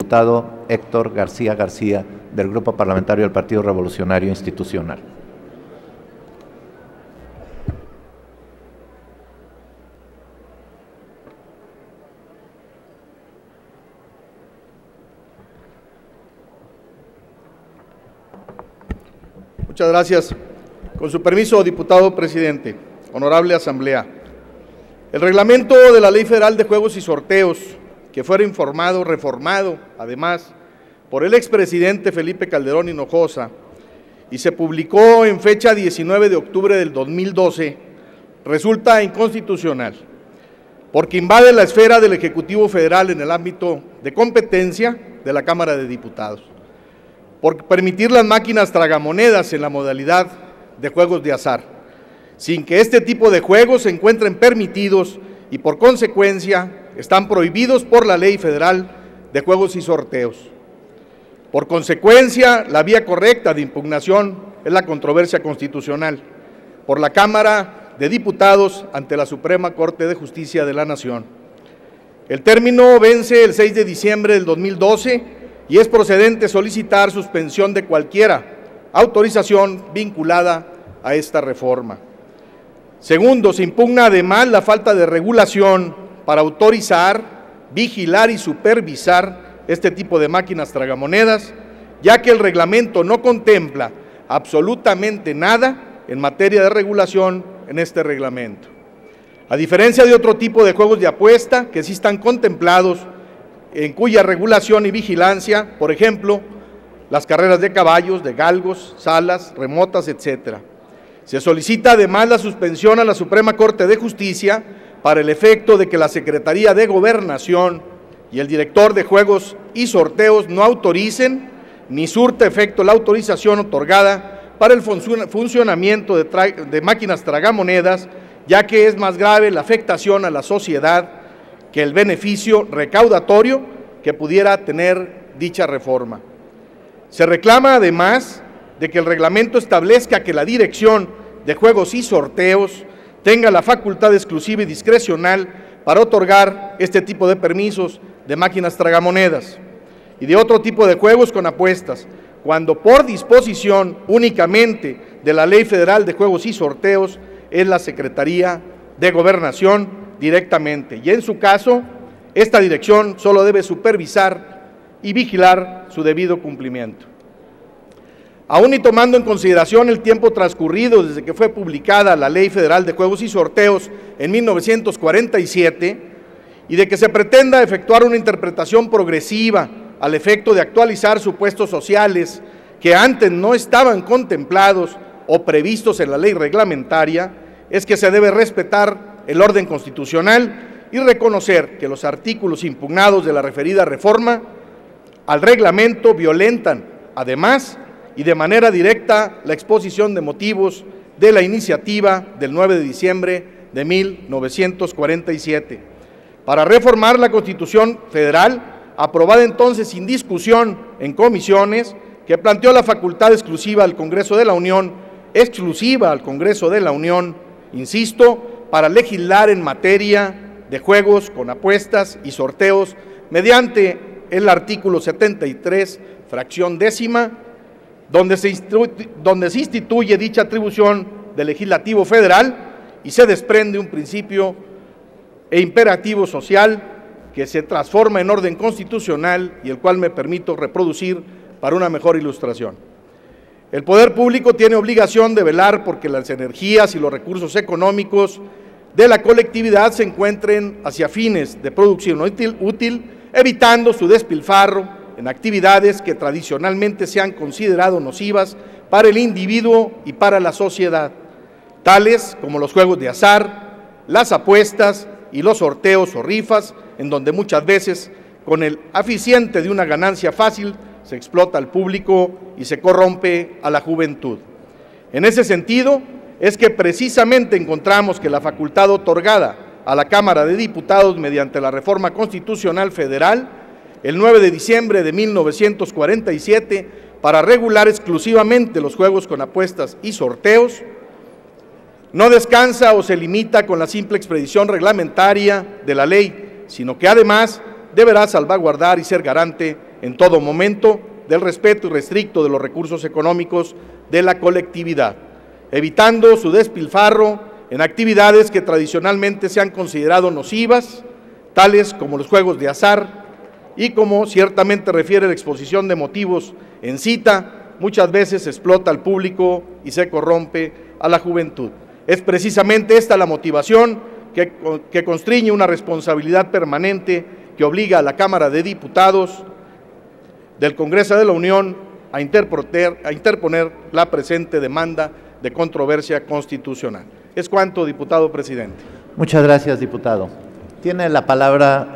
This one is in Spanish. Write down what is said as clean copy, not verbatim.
diputado Héctor García García, del Grupo Parlamentario del Partido Revolucionario Institucional. Muchas gracias. Con su permiso, diputado presidente, honorable asamblea. El reglamento de la Ley Federal de Juegos y Sorteos, que fue reformado, además, por el expresidente Felipe Calderón Hinojosa, y se publicó en fecha 19 de octubre del 2012, resulta inconstitucional, porque invade la esfera del Ejecutivo Federal en el ámbito de competencia de la Cámara de Diputados, por permitir las máquinas tragamonedas en la modalidad de juegos de azar, sin que este tipo de juegos se encuentren permitidos y por consecuencia están prohibidos por la Ley Federal de Juegos y Sorteos. Por consecuencia, la vía correcta de impugnación es la controversia constitucional por la Cámara de Diputados ante la Suprema Corte de Justicia de la Nación. El término vence el 6 de diciembre del 2012 y es procedente solicitar suspensión de cualquiera autorización vinculada a esta reforma. Segundo, se impugna además la falta de regulación para autorizar, vigilar y supervisar este tipo de máquinas tragamonedas, ya que el reglamento no contempla absolutamente nada en materia de regulación en este reglamento. A diferencia de otro tipo de juegos de apuesta que sí están contemplados, en cuya regulación y vigilancia, por ejemplo, las carreras de caballos, de galgos, salas, remotas, etcétera. Se solicita además la suspensión a la Suprema Corte de Justicia para el efecto de que la Secretaría de Gobernación y el director de Juegos y Sorteos no autoricen ni surta efecto la autorización otorgada para el funcionamiento de máquinas tragamonedas, ya que es más grave la afectación a la sociedad que el beneficio recaudatorio que pudiera tener dicha reforma. Se reclama además de que el reglamento establezca que la Dirección de Juegos y Sorteos tenga la facultad exclusiva y discrecional para otorgar este tipo de permisos de máquinas tragamonedas y de otro tipo de juegos con apuestas, cuando por disposición únicamente de la Ley Federal de Juegos y Sorteos es la Secretaría de Gobernación directamente, y en su caso, esta dirección solo debe supervisar y vigilar su debido cumplimiento. Aún y tomando en consideración el tiempo transcurrido desde que fue publicada la Ley Federal de Juegos y Sorteos en 1947 y de que se pretenda efectuar una interpretación progresiva al efecto de actualizar supuestos sociales que antes no estaban contemplados o previstos en la ley reglamentaria, es que se debe respetar el orden constitucional y reconocer que los artículos impugnados de la referida reforma al reglamento violentan, además, y de manera directa la exposición de motivos de la iniciativa del 9 de diciembre de 1947. Para reformar la Constitución Federal, aprobada entonces sin discusión en comisiones, que planteó la facultad exclusiva al Congreso de la Unión, insisto, para legislar en materia de juegos con apuestas y sorteos mediante el artículo 73, fracción décima, donde se instituye dicha atribución del Legislativo Federal y se desprende un principio e imperativo social que se transforma en orden constitucional y el cual me permito reproducir para una mejor ilustración. El poder público tiene obligación de velar porque las energías y los recursos económicos de la colectividad se encuentren hacia fines de producción útil, evitando su despilfarro en actividades que tradicionalmente se han considerado nocivas para el individuo y para la sociedad, tales como los juegos de azar, las apuestas y los sorteos o rifas, en donde muchas veces, con el aficiente de una ganancia fácil, se explota al público y se corrompe a la juventud. En ese sentido, es que precisamente encontramos que la facultad otorgada a la Cámara de Diputados mediante la Reforma Constitucional Federal, el 9 de diciembre de 1947, para regular exclusivamente los juegos con apuestas y sorteos, no descansa o se limita con la simple expedición reglamentaria de la ley, sino que además deberá salvaguardar y ser garante en todo momento del respeto irrestricto de los recursos económicos de la colectividad, evitando su despilfarro en actividades que tradicionalmente se han considerado nocivas, tales como los juegos de azar y como ciertamente refiere la exposición de motivos en cita, muchas veces explota al público y se corrompe a la juventud. Es precisamente esta la motivación que constriñe una responsabilidad permanente que obliga a la Cámara de Diputados del Congreso de la Unión a interponer la presente demanda de controversia constitucional. Es cuanto, diputado presidente. Muchas gracias, diputado. Tiene la palabra